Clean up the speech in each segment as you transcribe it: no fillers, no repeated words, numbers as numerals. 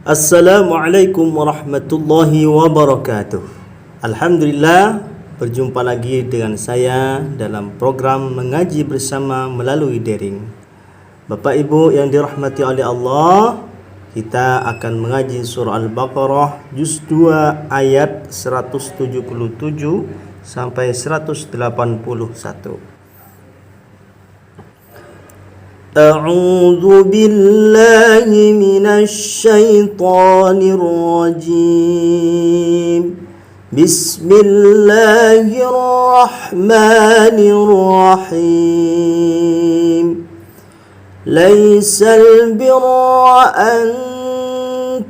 Assalamualaikum warahmatullahi wabarakatuh. Alhamdulillah, berjumpa lagi dengan saya dalam program mengaji bersama melalui daring. Bapak Ibu yang dirahmati oleh Allah, kita akan mengaji surah Al-Baqarah juz 2 ayat 177 sampai 181. أعوذ بالله من الشيطان الرجيم بسم الله الرحمن الرحيم ليس البر أن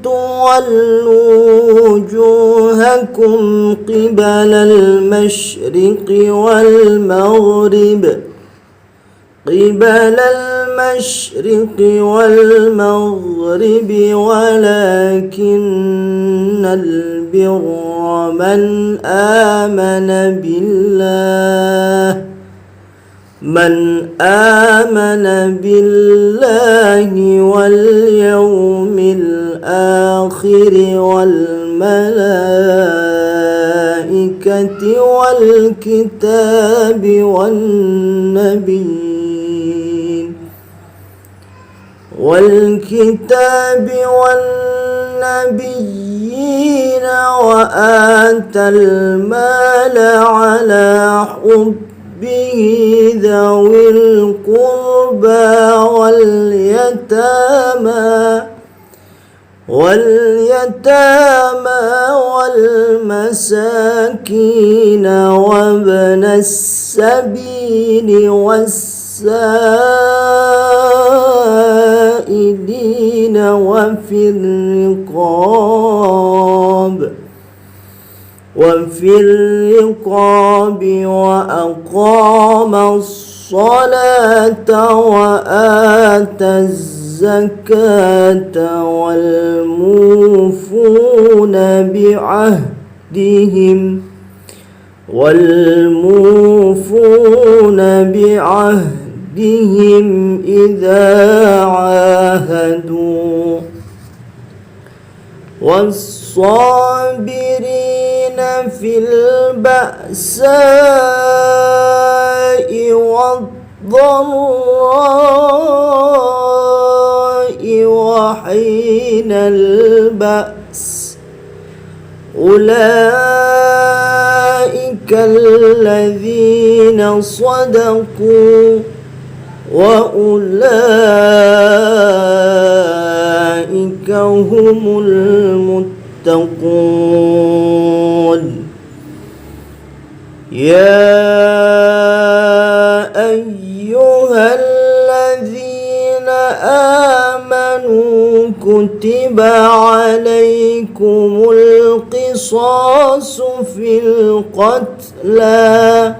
تولوا وجوهكم قبل المشرق والمغرب ولكن البر من آمن بالله واليوم الآخر والملائكة والكتاب والنبيين وآتى المال على حبه ذوي القربى واليتامى والمساكين وابن السبيل والسائلين وفي الرقاب وأقام الصلاة وآتى الزكاة والموفون بعهدهم إذا عاهدوا والصابرين في البأساء والضراء وحين البأس أولئك الذين صدقوا وأولئك هم المتقون يا أيها الذين آمنوا كتب عليكم القصاص في القتلى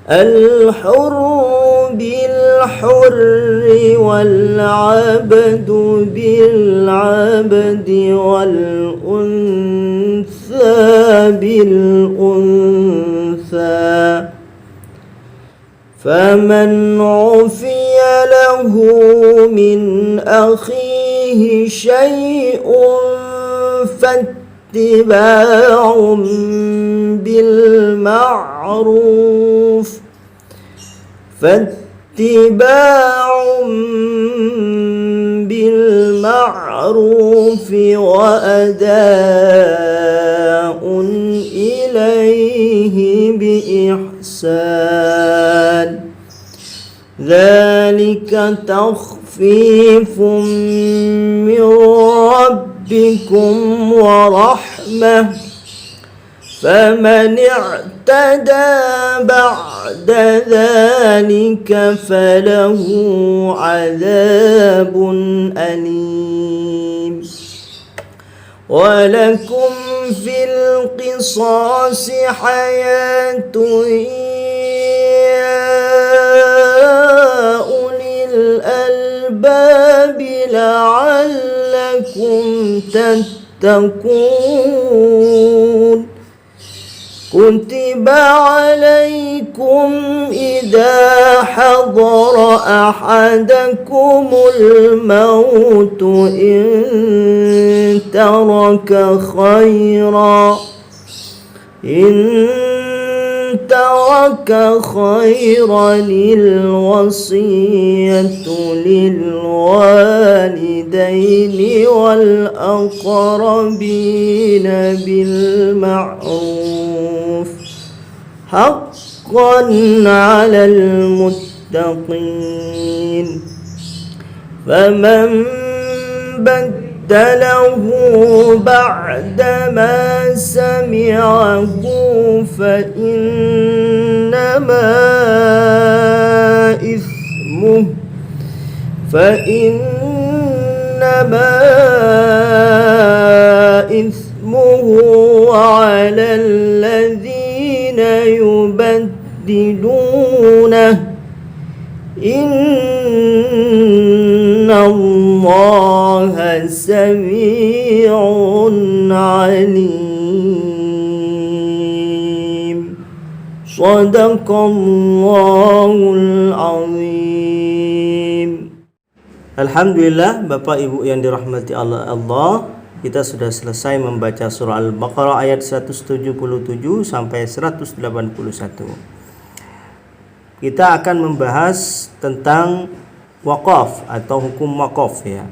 الحر بالحر والعبد بالعبد والأنثى بالأنثى فمن عفي له من أخيه شيء فاتباع بالمعروف وأداء إليه بإحسان ذلك تخفيف من ربكم ورحمة فمن اعتدى بعد ذلك فله عذاب أليم ولكم في القصاص حياة يا أولي الألباب لعلكم تتقون كتب عليكم إذا حضر أحدكم الموت إن ترك خيرا الوصية للوالدين والأقربين بالمعروف حقا على المتقين فمن بدله بعدما سمعه فإنما إثمه على الذين يبدلونه إن الله سميع عليم صدق الله العظيم. Alhamdulillah, Bapak Ibu yang dirahmati Allah, kita sudah selesai membaca surah Al-Baqarah ayat 177 sampai 181. Kita akan membahas tentang wakaf atau hukum wakaf ya.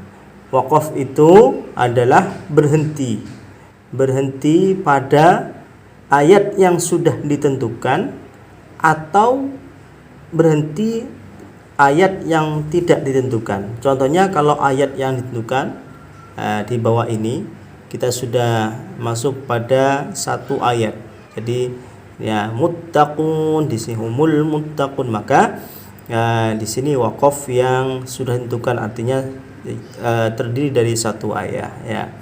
Wakaf itu adalah berhenti pada ayat yang sudah ditentukan atau berhenti ayat yang tidak ditentukan. Contohnya kalau ayat yang ditentukan di bawah ini kita sudah masuk pada satu ayat. Jadi ya muttaqun, di sini humul muttaqun, maka di sini wakaf yang sudah ditentukan artinya terdiri dari satu ayat ya.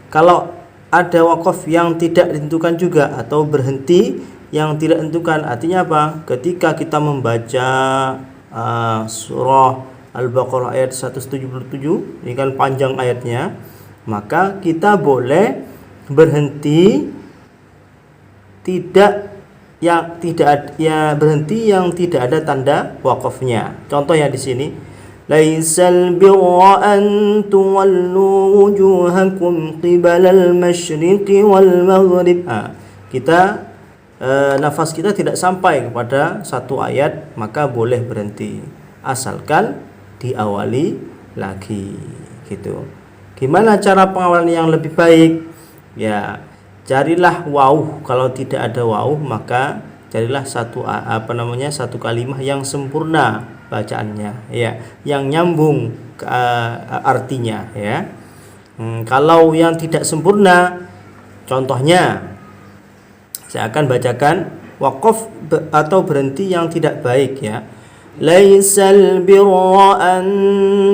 Kalau ada wakaf yang tidak ditentukan juga atau berhenti yang tidak ditentukan, artinya apa? Ketika kita membaca surah Al-Baqarah ayat 177, ini kan panjang ayatnya, maka kita boleh berhenti berhenti yang tidak ada tanda wakafnya. Contohnya di sini, laisal birra an tuwallu wujuhakum qibalal masyriqi wal maghrib. Kita nafas kita tidak sampai kepada satu ayat, maka boleh berhenti asalkan diawali lagi gitu. Gimana cara pengawalan yang lebih baik? Ya, carilah waw. Kalau tidak ada waw, maka carilah satu kalimat yang sempurna bacaannya ya, yang nyambung artinya ya. Kalau yang tidak sempurna, contohnya saya akan bacakan wakaf atau berhenti yang tidak baik ya. Laisal birra an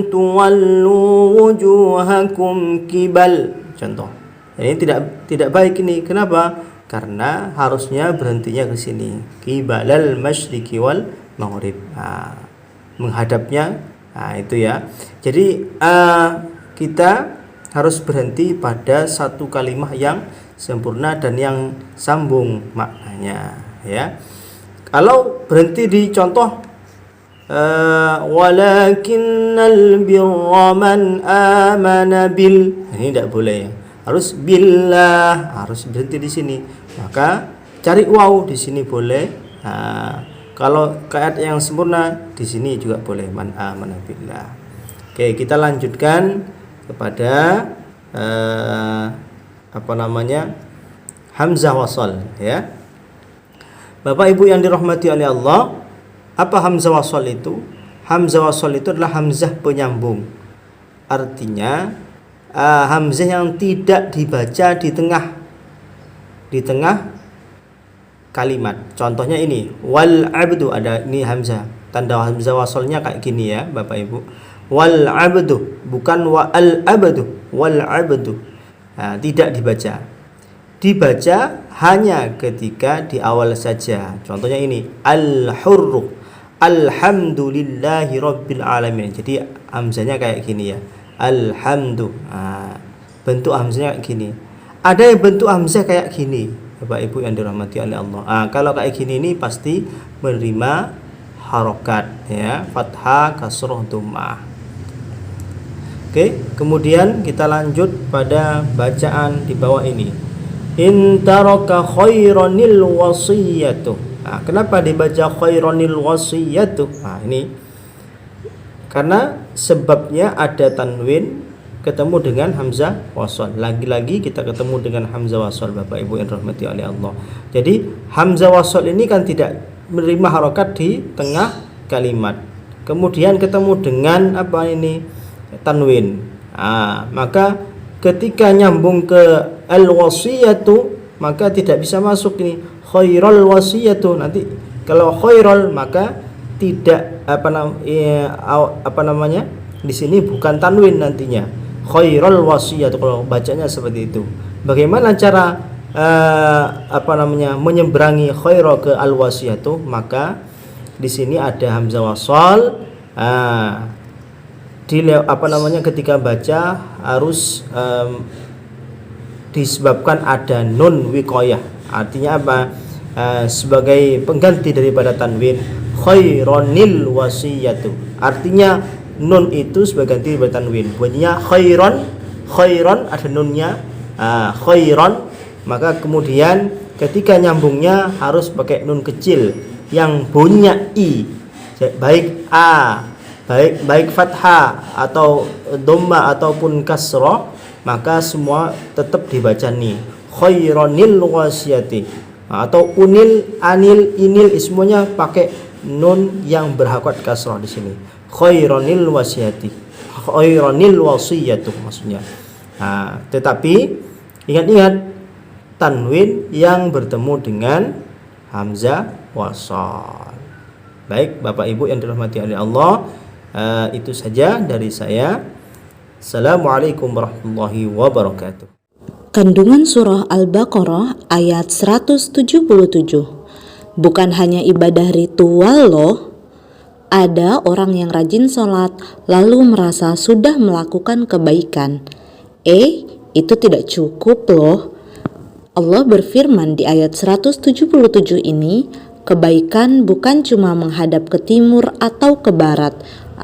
tuwallu wujuhakum kibal. Contoh. Ini tidak baik ini. Kenapa? Karena harusnya berhentinya ke sini. Kibalal masyriqi wal maghrib. Menghadapnya itu ya. Jadi kita harus berhenti pada satu kalimat yang sempurna dan yang sambung maknanya ya. Kalau berhenti di contoh walakinnal birra man amana bil, ini tidak boleh ya. Harus billah, harus berhenti di sini. Maka cari waw di sini boleh. Kalau ayat yang sempurna di sini juga boleh, man amana billah. Oke, kita lanjutkan kepada hamzah wasal ya. Bapak Ibu yang dirahmati oleh Allah, apa hamzah wasal itu? Hamzah wasal itu adalah hamzah penyambung. Artinya hamzah yang tidak dibaca di tengah kalimat. Contohnya ini, wal abdu, ada ini hamzah. Tanda hamzah wasalnya kayak gini ya, Bapak Ibu. Wal abdu, bukan wa al abdu, wal abdu. Tidak dibaca. Dibaca hanya ketika di awal saja. Contohnya ini, al-hurru, alhamdulillahi rabbil alamin. Jadi hamzahnya kayak gini ya, alhamdu. Bentuk hamzahnya kayak gini. Ada yang bentuk hamzah kayak gini Bapak Ibu yang dirahmati oleh Allah. Kalau kayak gini ini pasti menerima harokat ya, fathah, kasroh, dhammah. Oke, kemudian kita lanjut pada bacaan di bawah ini. In taraka khairanil wasiyatu. Kenapa dibaca khairanil wasiyatu? Ini karena sebabnya ada tanwin ketemu dengan hamzah wasal. Lagi-lagi kita ketemu dengan hamzah wasal, Bapak Ibu yang dirahmati oleh Allah. Jadi hamzah wasal ini kan tidak menerima harokat di tengah kalimat. Kemudian ketemu dengan apa ini? Tanwin. Maka ketika nyambung ke al-wasiyatu maka tidak bisa masuk ini khairal wasiyatu. Nanti kalau khairal maka tidak apa namanya? Di sini bukan tanwin nantinya. Khairal wasiyatu kalau bacanya seperti itu. Bagaimana cara menyeberangi khaira ke al-wasiyatu? Maka di sini ada hamzah wasal. Ketika baca harus disebabkan ada nun wiqayah. Artinya apa? Sebagai pengganti daripada tanwin khaironil wasiyatu. Artinya nun itu sebagai ganti daripada tanwin. Bunyinya khairon ada nunnya, khairon. Maka kemudian ketika nyambungnya harus pakai nun kecil yang bunyinya i, baik baik fathah atau dhamma ataupun kasrah, maka semua tetap dibaca nih khaironil wasiyati, atau unil, anil, inil, semuanya pakai nun yang berharokat kasrah di sini. Khaironil wasiyati, khaironil wasiyatu maksudnya. Tetapi ingat-ingat tanwin yang bertemu dengan hamzah wasal. Baik Bapak Ibu yang dirahmati oleh Allah, itu saja dari saya. Assalamualaikum warahmatullahi wabarakatuh. Kandungan surah Al-Baqarah ayat 177. Bukan hanya ibadah ritual loh. Ada orang yang rajin sholat lalu merasa sudah melakukan kebaikan. Itu tidak cukup loh. Allah berfirman di ayat 177 ini, kebaikan bukan cuma menghadap ke timur atau ke barat,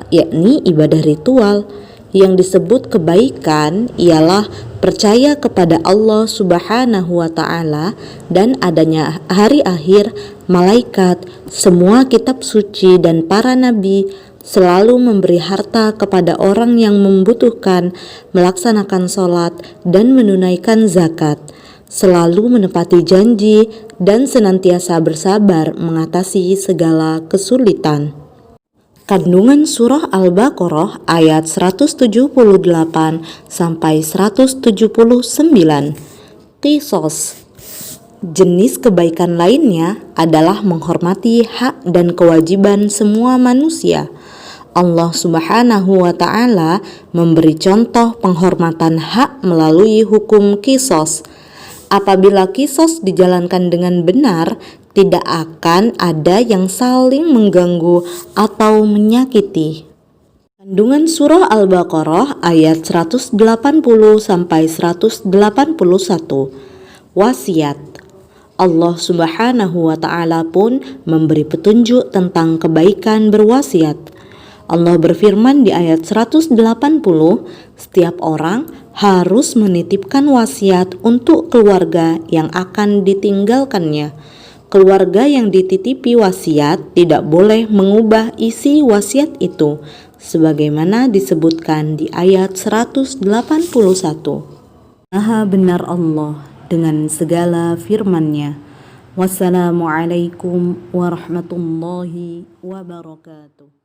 yakni ibadah ritual. Yang disebut kebaikan ialah percaya kepada Allah Subhanahu wa Ta'ala dan adanya hari akhir, malaikat, semua kitab suci dan para nabi, selalu memberi harta kepada orang yang membutuhkan, melaksanakan sholat dan menunaikan zakat, selalu menepati janji dan senantiasa bersabar mengatasi segala kesulitan. Kandungan surah Al-Baqarah ayat 178 sampai 179. Qisas. Jenis kebaikan lainnya adalah menghormati hak dan kewajiban semua manusia. Allah Subhanahu wa Ta'ala memberi contoh penghormatan hak melalui hukum qisas. Apabila qisas dijalankan dengan benar, tidak akan ada yang saling mengganggu atau menyakiti. Kandungan surah Al-Baqarah ayat 180 sampai 181. Wasiat. Allah Subhanahu wa Ta'ala pun memberi petunjuk tentang kebaikan berwasiat. Allah berfirman di ayat 180, setiap orang harus menitipkan wasiat untuk keluarga yang akan ditinggalkannya. Keluarga yang dititipi wasiat tidak boleh mengubah isi wasiat itu, sebagaimana disebutkan di ayat 181. Maha benar Allah dengan segala firman-Nya. Wassalamualaikum warahmatullahi wabarakatuh.